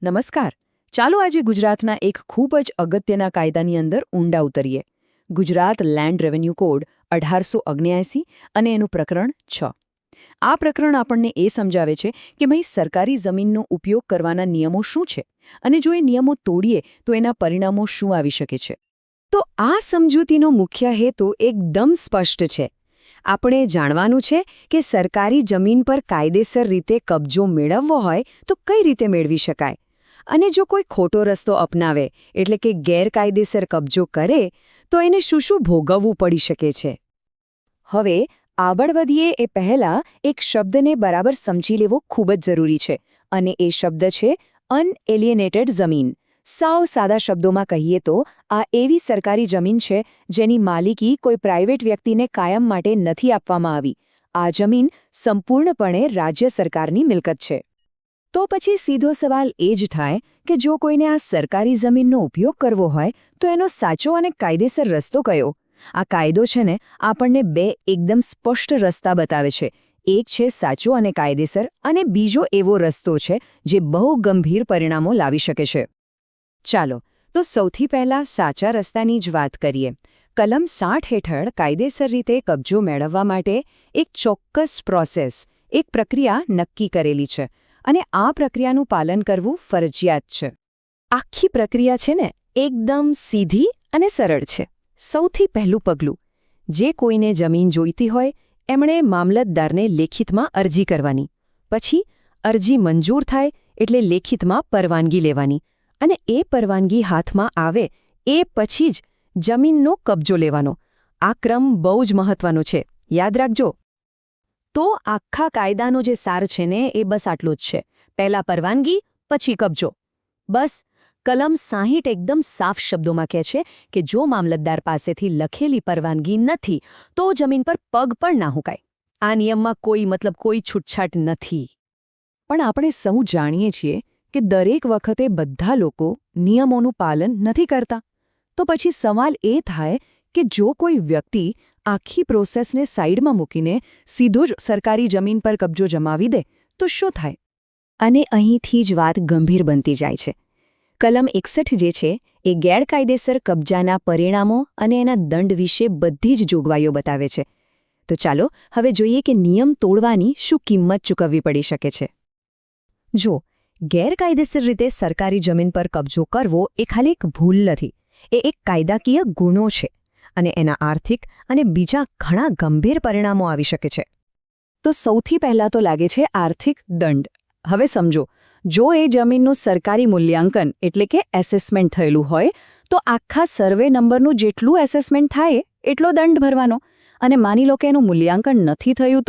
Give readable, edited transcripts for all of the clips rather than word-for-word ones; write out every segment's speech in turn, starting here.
નમસ્કાર. ચાલો આજે ગુજરાતના એક ખૂબ જ અગત્યના કાયદાની અંદર ઊંડા ઉતરીએ. ગુજરાત લેન્ડ રેવન્યુ કોડ 1879 અને એનું પ્રકરણ 6. આ પ્રકરણ આપણને એ સમજાવે છે કે ભાઈ સરકારી જમીનનો ઉપયોગ કરવાના નિયમો શું છે અને જો એ નિયમો તોડીએ તો એના પરિણામો શું આવી શકે છે. તો આ સમજૂતીનો મુખ્ય હેતુ એકદમ સ્પષ્ટ છે. આપણે જાણવાનું છે કે સરકારી જમીન પર કાયદેસર રીતે કબજો મેળવવો હોય તો કઈ રીતે મેળવી શકાય, અને જો કોઈ ખોટો રસ્તો અપનાવે એટલે કે ગેરકાયદેસર કબજો કરે તો એને શું ભોગવવું પડી શકે છે. હવે આગળ વધીએ એ પહેલાં એક શબ્દને બરાબર સમજી લેવો ખૂબ જ જરૂરી છે, અને એ શબ્દ છે અનએલિએનેટેડ જમીન. સાવ સાદા શબ્દોમાં કહીએ તો આ એવી સરકારી જમીન છે જેની માલિકી કોઈ પ્રાઇવેટ વ્યક્તિને કાયમ માટે નથી આપવામાં આવી. આ જમીન સંપૂર્ણપણે રાજ્ય સરકારની મિલકત છે. તો પછી સીધો સવાલ એ જ થાય કે જો કોઈને આ સરકારી જમીનનો ઉપયોગ કરવો હોય તો એનો સાચો અને કાયદેસર રસ્તો કયો? આ કાયદો છે ને આપણને બે એકદમ સ્પષ્ટ રસ્તા બતાવે છે. એક છે સાચો અને કાયદેસર, અને બીજો એવો રસ્તો છે જે બહુ ગંભીર પરિણામો લાવી શકે છે. ચાલો તો સૌથી પહેલાં સાચા રસ્તાની જ વાત કરીએ. કલમ 60 હેઠળ કાયદેસર રીતે કબજો મેળવવા માટે એક ચોક્કસ પ્રોસેસ, એક પ્રક્રિયા નક્કી કરેલી છે, અને આ પ્રક્રિયાનું પાલન કરવું ફરજિયાત છે. આખી પ્રક્રિયા છે ને એકદમ સીધી અને સરળ છે. સૌથી પહેલું પગલું, જે કોઈને જમીન જોઈતી હોય એમણે મામલતદારને લેખિતમાં અરજી કરવાની. પછી અરજી મંજૂર થાય એટલે લેખિતમાં પરવાનગી લેવાની, અને એ પરવાનગી હાથમાં આવે એ પછી જ જમીનનો કબજો લેવાનો. આ ક્રમ બહુ જ મહત્વનો છે, યાદ રાખજો. તો આખા કાયદાનો જે સાર છે ને એ બસ આટલો જ છે. પહેલા પરવાનગી, પછી કબજો. બસ કલમ 60 એકદમ સાફ શબ્દોમાં કહે છે કે જો મામલતદાર પાસેથી લખેલી પરવાનગી નથી તો જમીન પર પગ પણ ના મૂકાય. આ નિયમમાં કોઈ છૂટછાટ નથી. પણ આપણે સૌ જાણીએ છીએ કે દરેક વખતે બધા લોકો નિયમોનું પાલન નથી કરતા. તો પછી સવાલ એ થાય કે જો કોઈ વ્યક્તિ આખી પ્રોસેસને સાઈડમાં મૂકીને સીધો જ સરકારી જમીન પર કબજો જમાવી દે તો શું થાય? અને અહીંથી જ વાત ગંભીર બનતી જાય છે. કલમ 61 જે છે એ ગેરકાયદેસર કબજાના પરિણામો અને એના દંડ વિશે બધી જ જોગવાઈઓ બતાવે છે. તો ચાલો હવે જોઈએ કે નિયમ તોડવાની શું કિંમત ચૂકવવી પડી શકે છે. જો ગેરકાયદેસર રીતે સરકારી જમીન પર કબજો કરવો એ ખાલી એક ભૂલ નથી, એ એક કાયદાકીય ગુનો છે, અને એના આર્થિક અને બીજા ઘણા ગંભીર પરિણામો આવી શકે છે. તો સૌથી પહેલાં તો લાગે છે આર્થિક દંડ. હવે સમજો, જો એ જમીનનું સરકારી મૂલ્યાંકન એટલે કે એસેસમેન્ટ થયેલું હોય તો આખા સર્વે નંબરનું જેટલું એસેસમેન્ટ થાય એટલો દંડ ભરવાનો. અને માની લો કે એનું મૂલ્યાંકન નથી થયું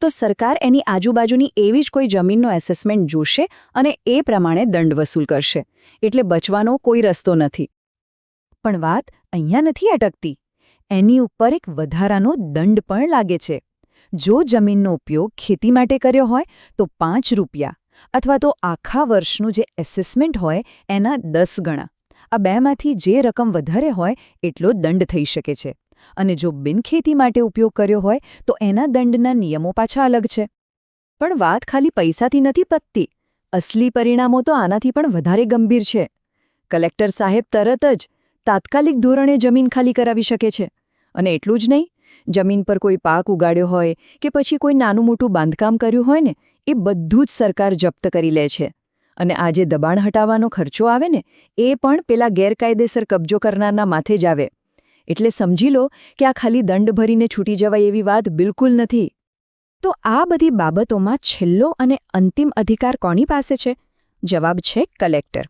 તો સરકાર એની આજુબાજુની એવી જ કોઈ જમીનનો એસેસમેન્ટ જોશે અને એ પ્રમાણે દંડ વસૂલ કરશે. એટલે બચવાનો કોઈ રસ્તો નથી. પણ વાત અહીંયા નથી અટકતી. એની ઉપર એક વધારાનો દંડ પણ લાગે છે. જો જમીનનો ઉપયોગ ખેતી માટે કર્યો હોય તો 5 રૂપિયા, અથવા તો આખા વર્ષનું જે એસેસમેન્ટ હોય એના 10 ગણા. આ બેમાંથી જે રકમ વધારે હોય એટલો દંડ થઈ શકે છે. અને જો બિનખેતી માટે ઉપયોગ કર્યો હોય તો એના દંડના નિયમો પાછા અલગ છે. પણ વાત ખાલી પૈસાથી નથી પતતી. અસલી પરિણામો તો આનાથી પણ વધારે ગંભીર છે. કલેક્ટર સાહેબ તરત જ તાત્કાલિક ધોરણે જમીન ખાલી કરાવી શકે છે. અને એટલું જ નહીં, જમીન પર કોઈ પાક ઉગાડ્યો હોય કે પછી કોઈ નાનું મોટું બાંધકામ કર્યું હોય ને એ બધું જ સરકાર જપ્ત કરી લે છે. અને આ જે દબાણ હટાવવાનો ખર્ચો આવે ને એ પણ પેલા ગેરકાયદેસર કબજો કરનારના માથે જ આવે. એટલે સમજી લો કે આ ખાલી દંડ ભરીને છૂટી જવાય એવી વાત બિલકુલ નથી. તો આ બધી બાબતોમાં છેલ્લો અને અંતિમ અધિકાર કોની પાસે છે? જવાબ છે કલેક્ટર.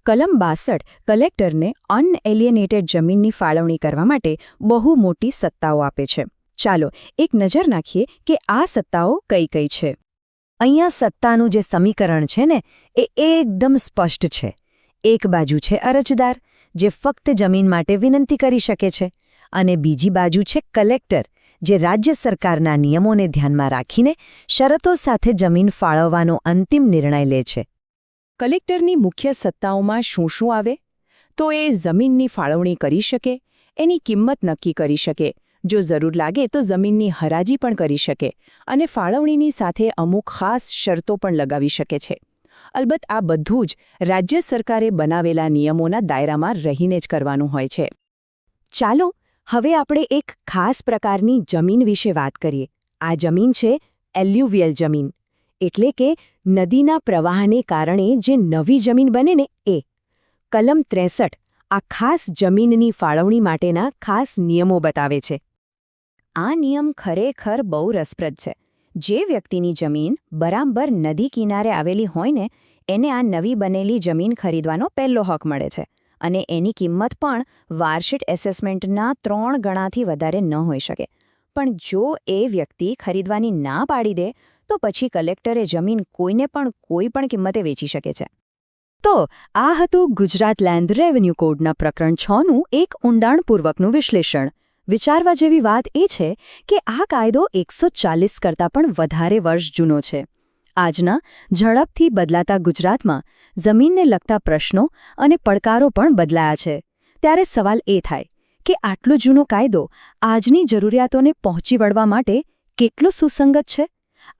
કલમ 62 કલેક્ટરને અનએલિએનેટેડ જમીનની ફાળવણી કરવા માટે બહુ મોટી સત્તાઓ આપે છે. ચાલો એક નજર નાખીએ કે આ સત્તાઓ કઈ કઈ છે. અહીંયા સત્તાનું જે સમીકરણ છે ને એ એકદમ સ્પષ્ટ છે. એક બાજુ છે અરજદાર, જે ફક્ત જમીન માટે વિનંતી કરી શકે છે, અને બીજી બાજુ છે કલેક્ટર, જે રાજ્ય સરકારના નિયમોને ધ્યાનમાં રાખીને શરતો સાથે જમીન ફાળવવાનો અંતિમ નિર્ણય લે છે. કલેક્ટરની મુખ્ય સત્તાઓમાં શું આવે? તો એ જમીનની ફાળવણી કરી શકે, એની કિંમત નક્કી કરી શકે, જો જરૂર લાગે તો જમીનની હરાજી પણ કરી શકે, અને ફાળવણીની સાથે અમુક ખાસ શરતો પણ લગાવી શકે છે. અલબત્ત આ બધું જ રાજ્ય સરકારે બનાવેલા નિયમોના દાયરામાં રહીને જ કરવાનું હોય છે. ચાલો હવે આપણે એક ખાસ પ્રકારની જમીન વિશે વાત કરીએ. આ જમીન છે એલ્યુવિયલ જમીન, એટલે કે નદીના પ્રવાહને કારણે જે નવી જમીન બને ને એ. કલમ 63 આ ખાસ જમીનની ફાળવણી માટેના ખાસ નિયમો બતાવે છે. આ નિયમ ખરેખર બહુ રસપ્રદ છે. જે વ્યક્તિની જમીન બરાબર નદી કિનારે આવેલી હોય ને એને આ નવી બનેલી જમીન ખરીદવાનો પહેલો હક મળે છે, અને એની કિંમત પણ વાર્ષિક એસેસમેન્ટના 3 ગણાથી વધારે ન હોઈ શકે. પણ જો એ વ્યક્તિ ખરીદવાની ના પાડી દે તો પછી કલેક્ટરે જમીન કોઈને પણ કોઈ પણ કિંમતે વેચી શકે છે. તો આ હતું ગુજરાત લેન્ડ રેવન્યુ કોડના પ્રકરણ 6નું એક ઊંડાણપૂર્વકનું વિશ્લેષણ. વિચારવા જેવી વાત એ છે કે આ કાયદો 140 કરતાં પણ વધારે વર્ષ જૂનો છે. આજના ઝડપથી બદલાતા ગુજરાતમાં જમીનને લગતા પ્રશ્નો અને પડકારો પણ બદલાયા છે. ત્યારે સવાલ એ થાય કે આટલો જૂનો કાયદો આજની જરૂરિયાતોને પહોંચી વળવા માટે કેટલો સુસંગત છે?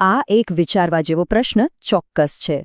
આ એક વિચારવા જેવો પ્રશ્ન ચોક્કસ છે.